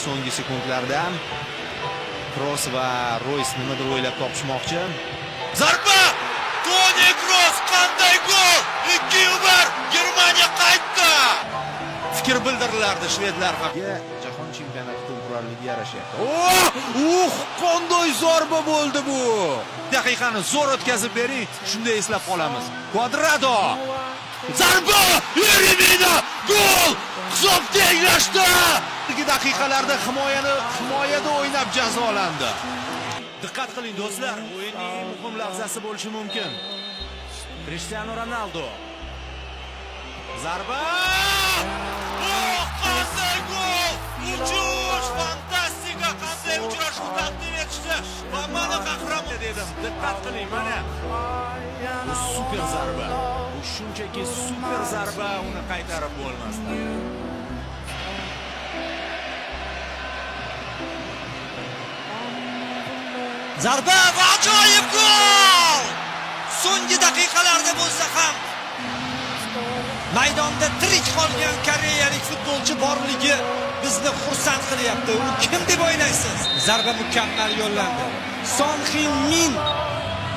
so'nggi sekundlarda. Kroos va Royce nimadir o'ylab topishmoqchi. Zarba! Toni Kroos qanday gol! 2-1 Germaniya qaytdi! Fikr bildirilardi shvedlar haqida. Jahon chempionati tezkorligiga yarashyapti. Qanday zarba bo'ldi bu! Daqiqani zo'r o'tkazib bering, shunday eslab qolamiz. Quadrado! Zarba! Yerimina! Gol! Hisob tenglashdi! 2 daqiqalarda himoyada o'ynab jazolandi. Diqqat qiling do'stlar, o'yinning eng muhim lahzasi bo'lishi mumkin. Cristiano Ronaldo. Zarba! Qanday gol! Uchish fantastika! Qanday uchrashuv taqdim etishdi va mana qahramon dedim. Diqqat qiling, mana. Bu super zarba. Bu shunchaki super zarba, uni qaytarib bo'lmasdi. Zarba va ajoyib gol! So'nggi daqiqalarda bo'lsa ham maydonda tirik qolgan koreyalik futbolchi borligi bizni xursand qilyapti. U kim deb o'ylaysiz? Zarba mukammal yo'llandi. Son Heung-min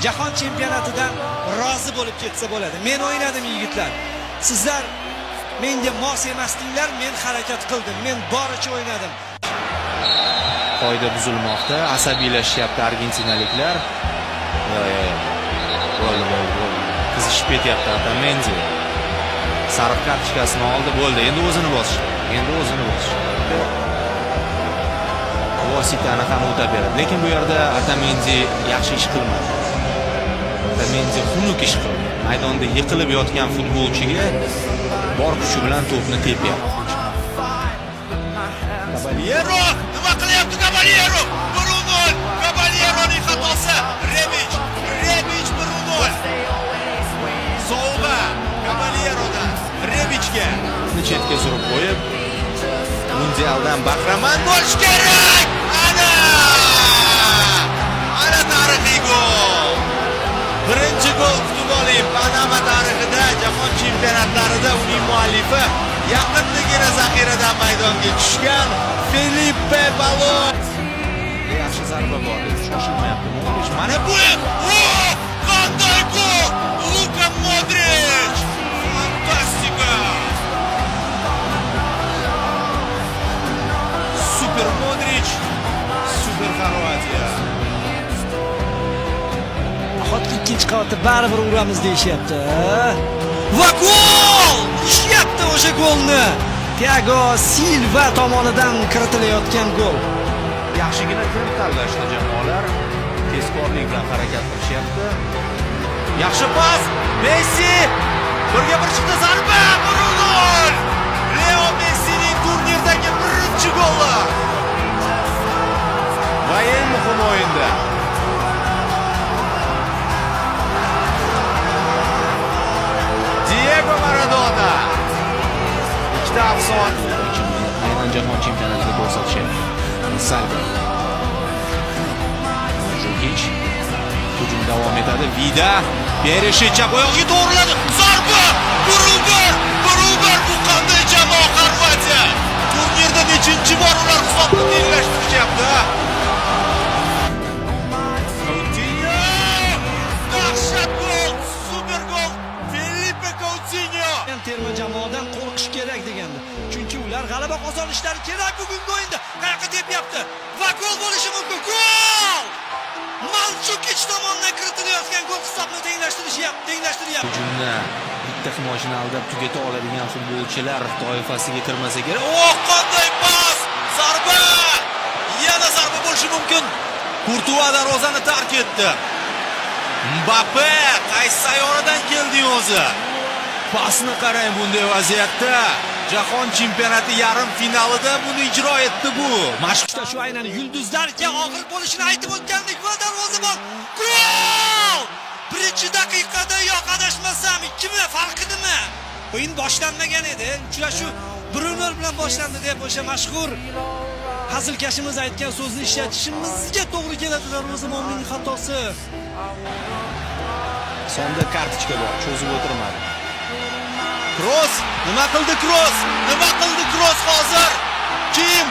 jahon chempionatidan rozi bo'lib ketsa bo'ladi. Men o'ynadim yigitlar. Sizlar menga mos emasdinglar, men harakat qildim. Men boricha o'ynadim. Qoida buzilmoqda, asabiylashyapti argentinaliklar. Bo'ldi. Qizishib ketyapti Otamendi. Sariq kartochkasini oldi, bo'ldi. Endi o'zini bosish. Vositani ham o'tab beradi. Lekin bu yerda Otamendi yaxshi ish qilmadi. Otamendi xunuk ish qildi. Maydonda yiqilib yotgan futbolchiga bor kuchi bilan to'pni tepyapti. Caballero! Nima qilyapti Caballero? 1-0. Caballeroning xatosi. Rebic 1-0. Sovg'a Caballerodan Rebicga chetga surib qo'yib, mundialdan bahramand bo'lish kerak. Ana tarixiy gol. Birinchi gol kutib oling. Panama tarixida, jahon chempionatlarida uning muallifi yaqindagina zaxiradan maydonga tushgan Felipe Balo. Yaxshi zarba bor, shoshilmayapti. Mana bu! Qanday gol! Luka Modric! Fantastika! Super Modric, super Xorvatiya. Nahotki ikkinchi qavatda baribir uramiz deyishyapti. Va gol! Ishyapti o'sha golni. Thiago Silva tomonidan kiritilayotgan gol. Yaxshigina klub tanlashdi jamoalar. Tezkorlik bilan harakat qilishyapti. Yaxshi pas. Messi birga bir chiqdi, zarba, gol! Leo Messining turnirdagi birinchi goli. Va eng muhim o'yinda Diego Maradona. Ikkita afson aynan jahon chempionatida ko'rsatishyapti. Salva. Hujum davom etadi. Vida berishi chap oyoqqa to'g'riladi. Zarba! 1-1. Bu qanday jamoa Xorvatiya? Turnirda nechinchi bor ular hisobni tenglashtirishyapti? Coutinho! Dahshat gol! Super gol! Felipe Coutinho! Terma jamoadan qo'rqish kerak degandi. Chunki ular g'alaba qozonishlari kerak bugungi o'yinda. Qayoqqa tepyapti? Va gol bo'lishi mumkin. Gol! Mandzukic tomonidan kiritilayotgan gol hisobni tenglashtiryapti. Hujumda bitta himoyachini aldab tugata oladigan futbolchilar toifasiga kirmasa kerak. Qanday pas! Zarba! Yana zarba bo'lishi mumkin. Kurtua darvozani tark etdi. Mbappe qaysi sayyoradan keldi o'zi? Pasni qarang bunday vaziyatda. Jahon chempionati yarim finalida buni ijro etdi bu. Mashqda shu aynan yulduzlarga og'ir bo'lishini aytib o'tgandik va darvozabon gol! Birinchi daqiqada yo'q adashmasam 2 farqi nima? o'yin boshlanmagan edi. Uchrashuv 1-0 bilan boshlandi deb o'sha mashhur hazilkashimiz aytgan so'zni ishlatishimizga to'g'ri keladi. Darvozamonning xatosi. Sonda kartochka bor, cho'zib o'tirmadi. Kroos, nima qildi Kroos? Hozir? Kim?